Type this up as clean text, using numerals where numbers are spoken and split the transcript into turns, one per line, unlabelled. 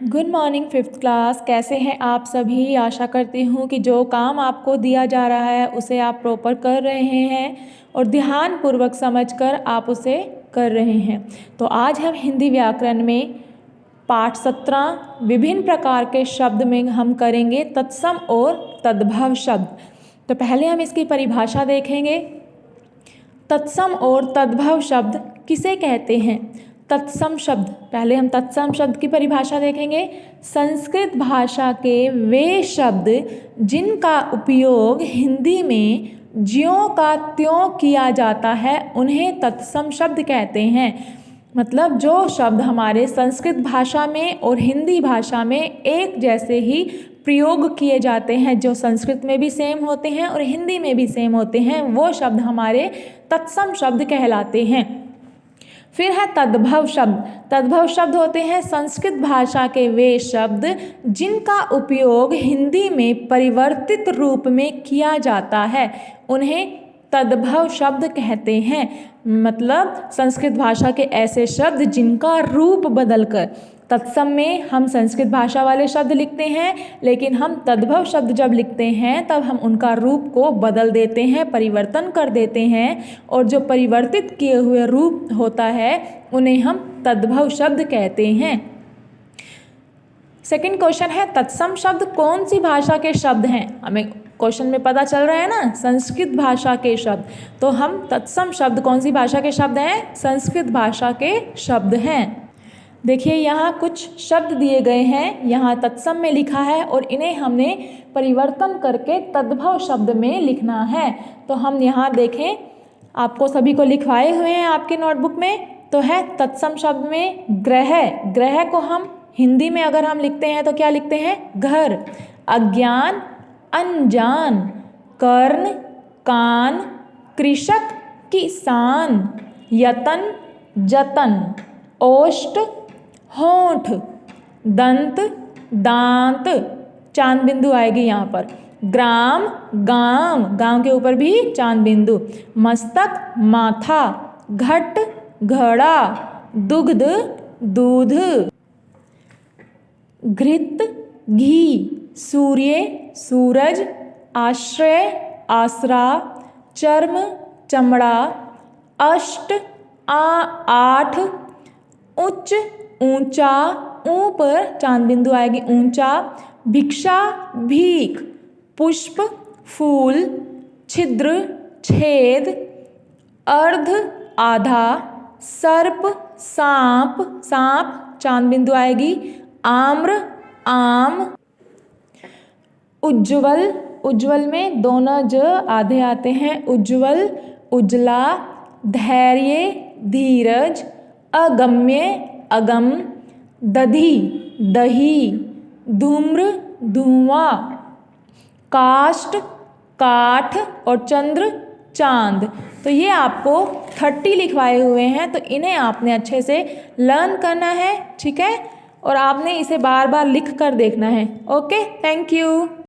Good morning fifth class. कैसे हैं आप सभी। आशा करती हूँ कि जो काम आपको दिया जा रहा है उसे आप प्रॉपर कर रहे हैं और ध्यानपूर्वक समझकर आप उसे कर रहे हैं। तो आज हम हिंदी व्याकरण में पाठ 17 विभिन्न प्रकार के शब्द में हम करेंगे तत्सम और तद्भव शब्द। तो पहले हम इसकी परिभाषा देखेंगे। तत्सम और तद्भव शब्द किसे कहते हैं। तत्सम शब्द, पहले हम तत्सम शब्द की परिभाषा देखेंगे। संस्कृत भाषा के वे शब्द जिनका उपयोग हिंदी में ज्यों का त्यों किया जाता है उन्हें तत्सम शब्द कहते हैं। मतलब जो शब्द हमारे संस्कृत भाषा में और हिंदी भाषा में एक जैसे ही प्रयोग किए जाते हैं, जो संस्कृत में भी सेम होते हैं और हिंदी में भी सेम होते हैं, वो शब्द हमारे तत्सम शब्द कहलाते हैं। फिर है तद्भव शब्द। तद्भव शब्द होते हैं संस्कृत भाषा के वे शब्द जिनका उपयोग हिंदी में परिवर्तित रूप में किया जाता है, उन्हें तद्भव शब्द कहते हैं। मतलब संस्कृत भाषा के ऐसे शब्द जिनका रूप बदलकर, तत्सम में हम संस्कृत भाषा वाले शब्द लिखते हैं, लेकिन हम तद्भव शब्द जब लिखते हैं तब हम उनका रूप को बदल देते हैं, परिवर्तन कर देते हैं, और जो परिवर्तित किए हुए रूप होता है उन्हें हम तद्भव शब्द कहते हैं। सेकंड क्वेश्चन है तत्सम शब्द कौन सी भाषा के शब्द हैं। हमें क्वेश्चन में पता चल रहा है ना, संस्कृत भाषा के शब्द। तो हम तत्सम शब्द कौन सी भाषा के शब्द हैं, संस्कृत भाषा के शब्द हैं। देखिए यहाँ कुछ शब्द दिए गए हैं, यहाँ तत्सम में लिखा है और इन्हें हमने परिवर्तन करके तद्भव शब्द में लिखना है। तो हम यहाँ देखें, आपको सभी को लिखवाए हुए हैं आपके नोटबुक में। तो है तत्सम शब्द में ग्रह। ग्रह को हम हिंदी में अगर हम लिखते हैं तो क्या लिखते हैं, घर। अज्ञान, अनजान। कर्ण, कान। कृषक, किसान। यतन, जतन। ओष्ठ, होंठ। दंत, दांत। चांद बिंदु आएगी यहाँ पर। ग्राम, गांव। गांव के ऊपर भी चांद बिंदु। मस्तक, माथा। घट, घड़ा। दुग्ध, दूध। घृत, घी। सूर्य, सूरज। आश्रय, आसरा। चर्म, चमड़ा। अष्ट, आठ। उच्च, ऊंचा। ऊं पर चांद बिंदु आएगी, ऊंचा। भिक्षा, भीख। पुष्प, फूल। छिद्र, छेद। अर्ध, आधा। सर्प, सांप। सांप चांद बिंदु आएगी। आम्र, आम। उज्ज्वल, उज्ज्वल में दोनों ज आधे आते हैं। उज्ज्वल, उजला। धैर्य, धीरज। अगम्य, अगम। दधि, दही। धूम्र, धुआं। काष्ठ, काठ। और चंद्र, चांद। तो ये आपको 30 लिखवाए हुए हैं, तो इन्हें आपने अच्छे से लर्न करना है, ठीक है। और आपने इसे बार बार लिख कर देखना है। Okay, thank you.